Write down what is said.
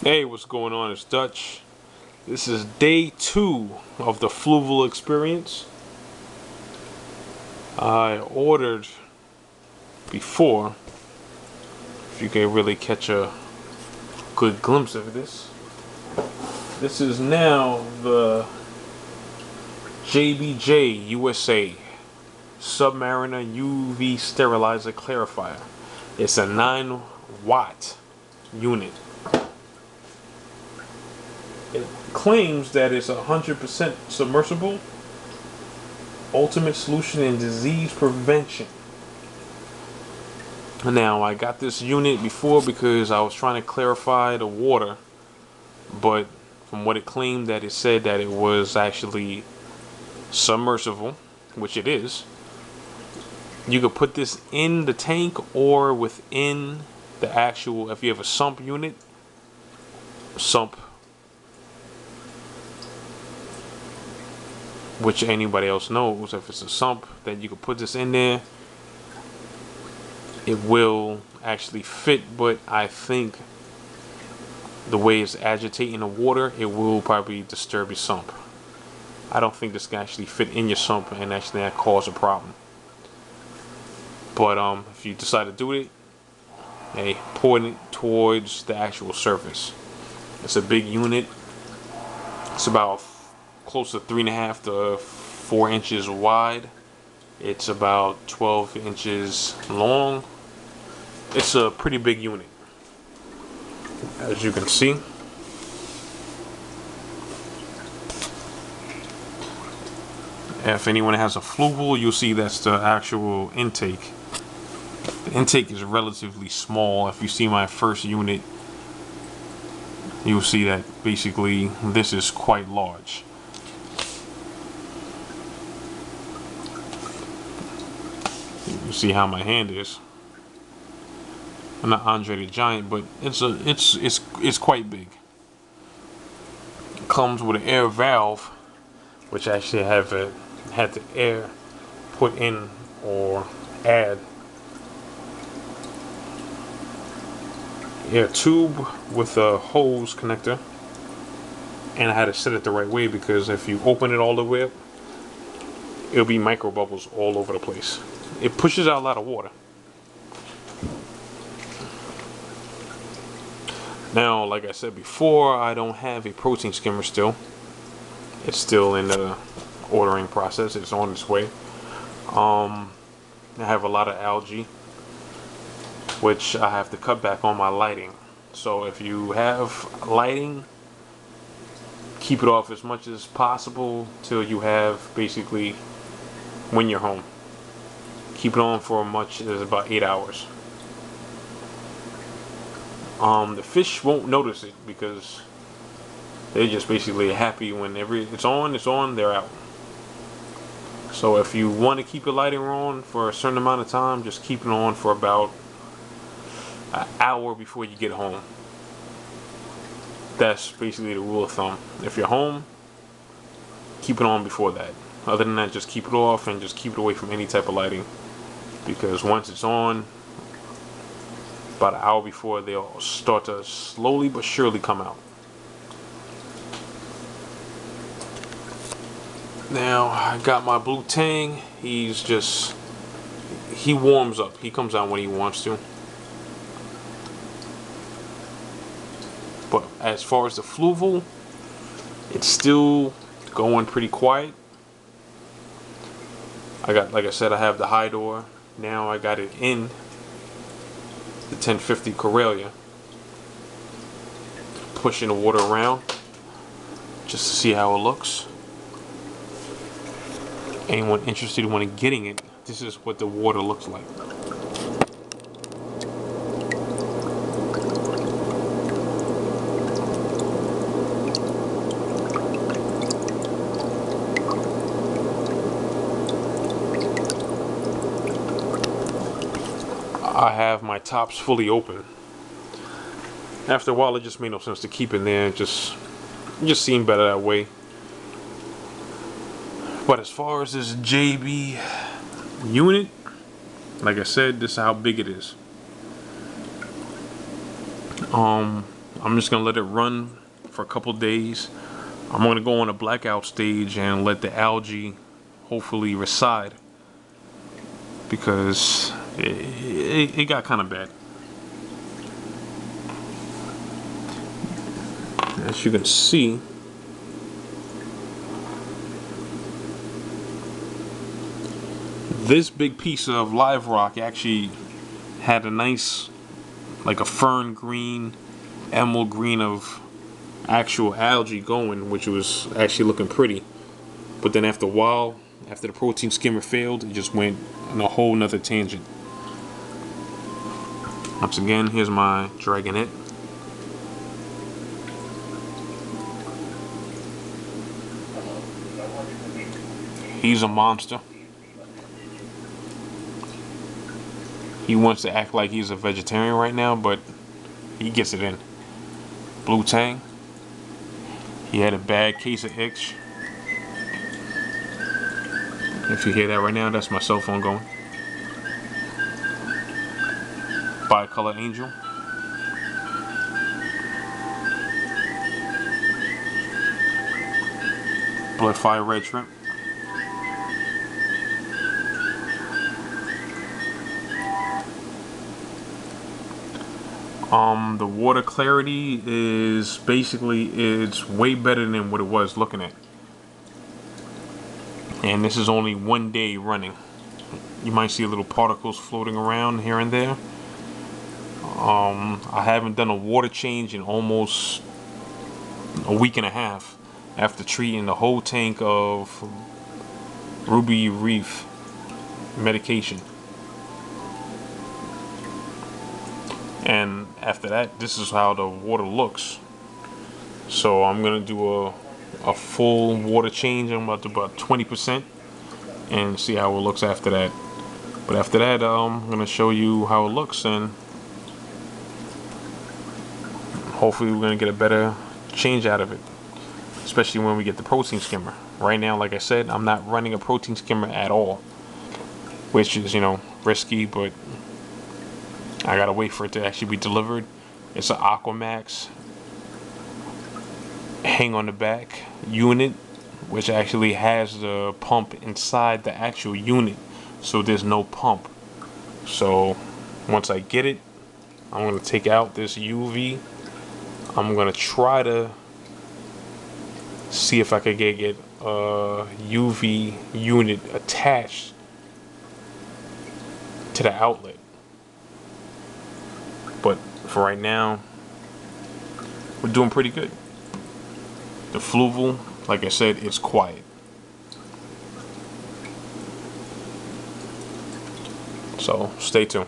Hey, what's going on? It's Dutch. This is day 2 of the Fluval experience. I ordered before, if you can really catch a good glimpse of this. This is now the JBJ USA submariner UV sterilizer clarifier. It's a 9-watt unit. It claims that it's 100% submersible, ultimate solution in disease prevention. Now, I got this unit before because I was trying to clarify the water, but from what it claimed, that it said that it was actually submersible, which it is. You could put this in the tank or within the actual, if you have a sump unit, which anybody else knows, if it's a sump, then you can put this in there. It will actually fit, but I think the way it's agitating the water, it will probably disturb your sump. I don't think this can actually fit in your sump and actually cause a problem. But if you decide to do it, hey, point it towards the actual surface. It's a big unit. It's about close to 3.5 to 4 inches wide. It's about 12 inches long. It's a pretty big unit, as you can see. If anyone has a Fluval, you'll see that's the actual intake. The intake is relatively small. If you see my first unit, you'll see that basically this is quite large. You see how my hand is. I'm not Andre the Giant, but it's quite big. It comes with an air valve, which actually had the air put in or add air tube with a hose connector, and I had to set it the right way because if you open it all the way up, it'll be micro bubbles all over the place. It pushes out a lot of water. Now, like I said before, I don't have a protein skimmer still. It's still in the ordering process. It's on its way. I have a lot of algae, which I have to cut back on my lighting. So if you have lighting, keep it off as much as possible till you have basically when you're home. Keep it on for much as about 8 hours. The fish won't notice it because they're just basically happy whenever it's on, they're out. So if you want to keep your lighting on for a certain amount of time, just keep it on for about an hour before you get home. That's basically the rule of thumb. If you're home, keep it on before that. Other than that, just keep it off and just keep it away from any type of lighting, because once it's on, about an hour before, they'll start to slowly but surely come out. Now I got my blue tang. He warms up. He comes out when he wants to. But as far as the Fluval, it's still going pretty quiet. Like I said, I have the high door. Now I got it in the 1050 Corellia, pushing the water around just to see how it looks. Anyone interested in getting it, this is what the water looks like. I have my tops fully open. After a while, it just made no sense to keep in there. It just seemed better that way. But as far as this JB unit, like I said, this is how big it is. I'm just gonna let it run for a couple days. I'm gonna go on a blackout stage and let the algae hopefully reside, because it got kind of bad. As you can see, this big piece of live rock actually had a nice, like a fern green, emerald green of actual algae going, which was actually looking pretty. But then after a while, after the protein skimmer failed, it just went on a whole nother tangent. Once again, here's my dragonet. He's a monster. He wants to act like he's a vegetarian right now, but he gets it in. Blue Tang. He had a bad case of itch. If you hear that right now, that's my cell phone going. Bicolor Angel. Bloodfire Red Shrimp. The water clarity is basically, it's way better than what it was looking at. And this is only 1 day running. You might see little particles floating around here and there. I haven't done a water change in almost a week and a half after treating the whole tank of Ruby Reef medication. And after that, this is how the water looks. So I'm gonna do a full water change. I'm about to about 20% and see how it looks after that. But after that, I'm gonna show you how it looks, and hopefully we're gonna get a better change out of it, especially when we get the protein skimmer. Right now, like I said, I'm not running a protein skimmer at all, which is, you know, risky, but I gotta wait for it to actually be delivered. It's an Aquamax hang on the back unit, which actually has the pump inside the actual unit, so there's no pump. So once I get it, I'm gonna take out this UV. I'm gonna try to see if I could get a UV unit attached to the outlet. But for right now, we're doing pretty good. The Fluval, like I said, it's quiet. So stay tuned.